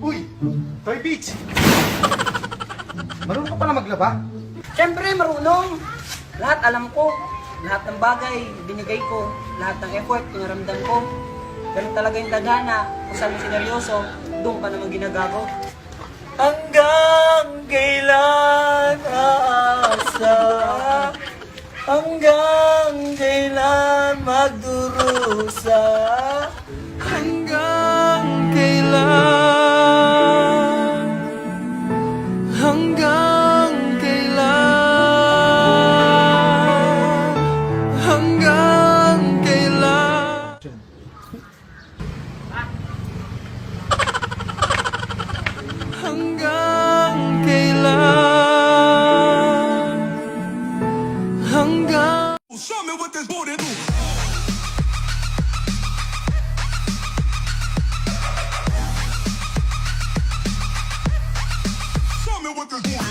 Uy! Toy Beach! Marunong ka pala maglaba? Siyempre, marunong. Lahat alam ko. Lahat ng bagay, binigay ko. Lahat ng effort, pinaramdam ko. Ganun talaga yung tadhana. Kung saan mo sineryoso, doon ka naman ginagago. Hanggang kailan aasa? Hanggang kailan magdurusa? Hanggang kailan? Hanggang kailan? Hanggang kailan? Hanggang kailan? Hanggang Show me what this booty do. Show me what this booty do.